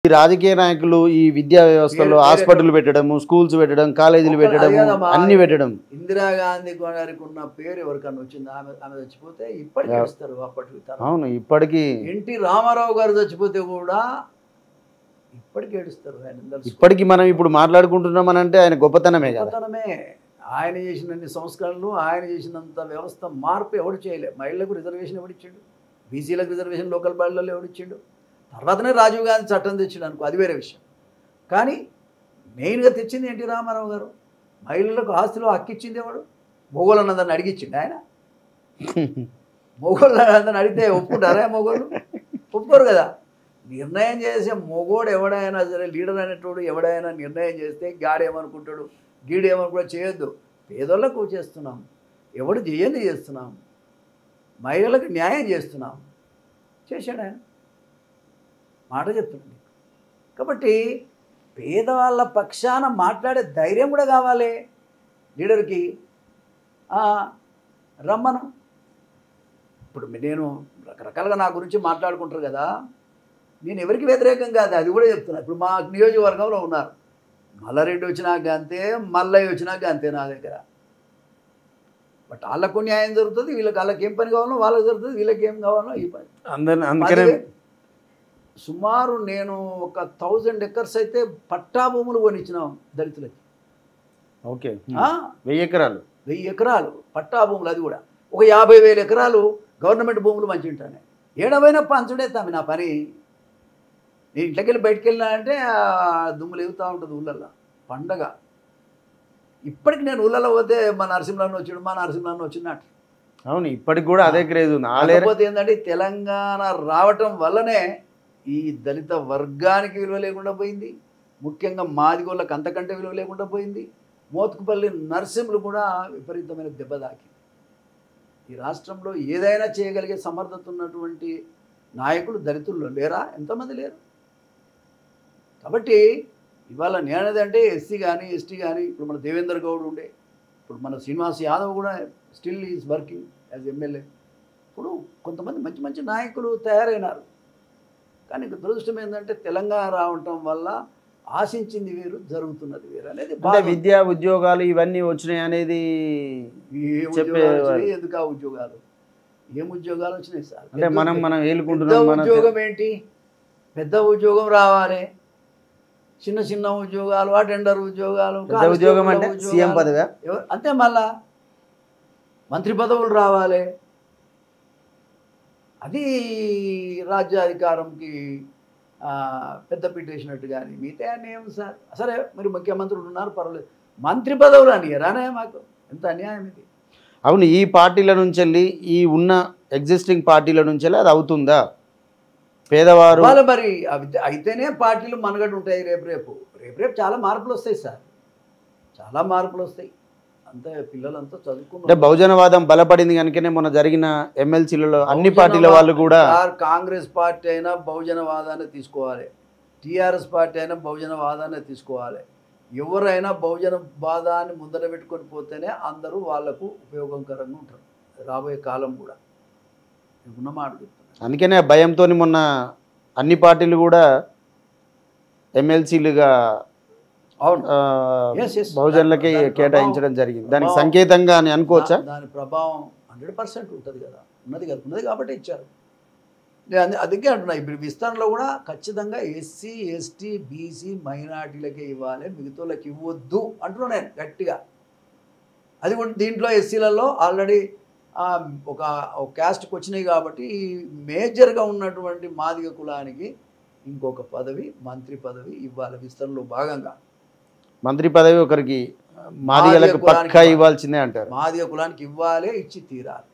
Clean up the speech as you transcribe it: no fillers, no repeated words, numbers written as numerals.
ఈ రాజకీయ నాయకులు ఈ విద్యా వ్యవస్థలో హాస్పిటల్ పెట్టడం, స్కూల్స్ పెట్టడం, కాలేజీలు పెట్టడం, అన్ని పెట్టడం. ఇందిరాగాంధీ గారికి ఉన్న పేరు ఎవరికన్నా వచ్చింది? ఆమె చచ్చిపోతే ఇప్పటికీ ఏడుస్తారు. అప్పటికి అవును, ఇప్పటికీ ఎన్టీ రామారావు గారు చచ్చిపోతే కూడా ఇప్పటికీ ఏడుస్తారు. ఇప్పటికీ మనం ఇప్పుడు మాట్లాడుకుంటున్నాం అని అంటే ఆయన గొప్పతనమే కదా. గొప్పతనమే. ఆయన చేసినన్ని సంస్కరణలు, ఆయన చేసినంత వ్యవస్థ మార్పు ఎవడు చేయలేదు. మహిళలకు రిజర్వేషన్ ఎవడిచ్చాడు? బీసీలకు రిజర్వేషన్ లోకల్ బాడీలలో ఎవడిచ్చాడు? తర్వాతనే రాజీవ్ గాంధీ చట్టం తెచ్చాడు అనుకో, అది వేరే విషయం. కానీ మెయిన్గా తెచ్చింది ఎన్టీ రామారావు గారు. మహిళలకు ఆస్తిలో హక్కిచ్చింది ఎవడు? మొగోళ్ళనందరిని అడిగిచ్చిండు ఆయన. మొగోళ్ళందరిని అడిగితే ఒప్పుకుంటారా? మొగోళ్ళు ఒప్పుకోరు కదా. నిర్ణయం చేసే మొగోడు ఎవడైనా సరే, లీడర్ అనేటోడు ఎవడైనా నిర్ణయం చేస్తే గాడేమనుకుంటాడు, గీడేమనుకుంటా చేయొద్దు. పేదోళ్ళకు చేస్తున్నాం, ఎవడు చేయండి చేస్తున్నాం, మహిళలకు న్యాయం చేస్తున్నాం. చేశాడు ఆయన, మాట చెప్తున్నాడు. కాబట్టి పేదవాళ్ళ పక్షాన మాట్లాడే ధైర్యం కూడా కావాలి లీడర్కి. రమ్మను. ఇప్పుడు నేను రకరకాలుగా నా గురించి మాట్లాడుకుంటారు కదా, నేను ఎవరికి వ్యతిరేకం కాదు, అది కూడా చెప్తున్నా. ఇప్పుడు మా నియోజకవర్గంలో ఉన్నారు, మల్లారెడ్డి వచ్చినాక అంతే, మల్లయ్య వచ్చినాక అంతే నా దగ్గర. బట్ వాళ్ళకు న్యాయం జరుగుతుంది, వాళ్ళకి ఏం పని కావాలో వాళ్ళకి జరుగుతుంది, వీళ్ళకి ఏం కావాలో ఈ పని. అందుకనే సుమారు నేను ఒక 1000 ఎకర్స్ అయితే పట్టా భూములు కొనిచ్చినాం దళితులకి. ఓకే, 1000 ఎకరాలు 1000 ఎకరాలు పట్టా భూములు. అది కూడా ఒక 50,000 ఎకరాలు గవర్నమెంట్ భూములు మంచి ఉంటాయి. ఏడవైనా పంచుడే తమ్మి నా పని. నేను ఇంట్లోకి వెళ్ళి బయటకు వెళ్ళినా అంటే దుమ్ములు ఎగుతూ ఉంటుంది ఊళ్ళల్లో, పండగ. ఇప్పటికి నేను ఊళ్ళలో పోతే మా నరసింహరావు వచ్చిండు, మా నరసింహరావు వచ్చినట్టు. అవును, ఇప్పటికి కూడా అదే క్రేజ్ ఉంది. కాకపోతే ఏంటంటే తెలంగాణ రావటం వల్లనే ఈ దళిత వర్గానికి విలువ లేకుండా పోయింది, ముఖ్యంగా మాదిగోళ్ళకి అంతకంటే విలువ లేకుండా పోయింది. మోత్కుపల్లి నరసింహులు కూడా విపరీతమైన దెబ్బ తాకింది. ఈ రాష్ట్రంలో ఏదైనా చేయగలిగే సమర్థత ఉన్నటువంటి నాయకులు దళితుల్లో లేరా? ఎంతమంది లేరు? కాబట్టి ఇవాళ నేనేదంటే ఎస్సీ కానీ ఎస్టీ కానీ, ఇప్పుడు మన దేవేందర్ గౌడ్ ఉండే, ఇప్పుడు మన శ్రీనివాస్ యాదవ్ కూడా still is working as MLA. ఇప్పుడు కొంతమంది మంచి మంచి నాయకులు తయారైనారు. కానీ దురదృష్టం ఏంటంటే తెలంగాణ రావటం వల్ల ఆశించింది వేరు, జరుగుతున్నది వేరు అనేది. విద్యా ఉద్యోగాలు ఇవన్నీ వచ్చినాయి అనేది ఎందుకు? ఆ ఉద్యోగాలు ఏం ఉద్యోగాలు వచ్చినాయి సార్? అంటే మనం ఏలుకుంటున్నాం. ఉద్యోగం ఏంటి? పెద్ద ఉద్యోగం రావాలి, చిన్న చిన్న ఉద్యోగాలు, అటెండర్ ఉద్యోగాలు, ఉద్యోగం అంటే సీఎం పదవి అంతే. మళ్ళా మంత్రి పదవులు రావాలి, అది రాజ్యాధికారంకి పెద్ద పీటేసినట్టు. కానీ మిగతా అన్యాయం సార్. సరే మీరు ముఖ్యమంత్రులు ఉన్నారు, పర్వాలేదు, మంత్రి పదవులు అని రానే మాకు ఎంత అన్యాయం ఇది. అవును, ఈ పార్టీల నుంచి వెళ్ళి ఈ ఉన్న ఎగ్జిస్టింగ్ పార్టీల నుంచి వెళ్ళి అది అవుతుందా? పేదవారు వాళ్ళు మరి అయితేనే పార్టీలు మనుగడ ఉంటాయి. రేపు చాలా మార్పులు వస్తాయి సార్, చాలా మార్పులు వస్తాయి. అంతే, పిల్లలంతా చదువుకున్నారు. బహుజనవాదం బలపడింది కనుకనే మొన్న జరిగిన ఎమ్మెల్సీలలో అన్ని పార్టీల వాళ్ళు కూడా. కాంగ్రెస్ పార్టీ అయినా బహుజనవాదాన్ని తీసుకోవాలి, టీఆర్ఎస్ పార్టీ అయినా బహుజనవాదాన్ని తీసుకోవాలి. ఎవరైనా బహుజనవాదాన్ని ముందర పెట్టుకొని పోతేనే అందరూ వాళ్లకు ఉపయోగకరంగా ఉంటారు రాబోయే కాలం కూడా. ఉన్నమాట చెప్తున్నారు. అందుకనే భయంతో మొన్న అన్ని పార్టీలు కూడా ఎమ్మెల్సీలుగా బహుజనులకే కేటాయించడం జరిగింది. దానికి సంకేతంగా అని అనుకోవచ్చా? దాని ప్రభావం 100% ఉంటుంది కదా, ఉన్నది కాబట్టి ఇచ్చారు. అందుకే అంటున్నా, ఇప్పుడు విస్తరణలో కూడా ఖచ్చితంగా ఎస్సీ ఎస్టీ బీసీ మైనార్టీలకే ఇవ్వాలి, మిగతాళ్ళకి ఇవ్వద్దు అంటున్నా నేను గట్టిగా. అది కూడా దీంట్లో ఎస్సీలలో ఆల్రెడీ ఒక క్యాస్ట్కి వచ్చినాయి కాబట్టి ఈ మేజర్గా ఉన్నటువంటి మాదిగ కులానికి ఇంకొక పదవి, మంత్రి పదవి ఇవ్వాలి విస్తరణలో భాగంగా. మంత్రి పదవి ఒకరికి మాదిగలకు పక్కా ఇవ్వాల్సిందే అంటారు. మాదిగ కులానికి ఇవ్వాలి, ఇచ్చి తీరాలి.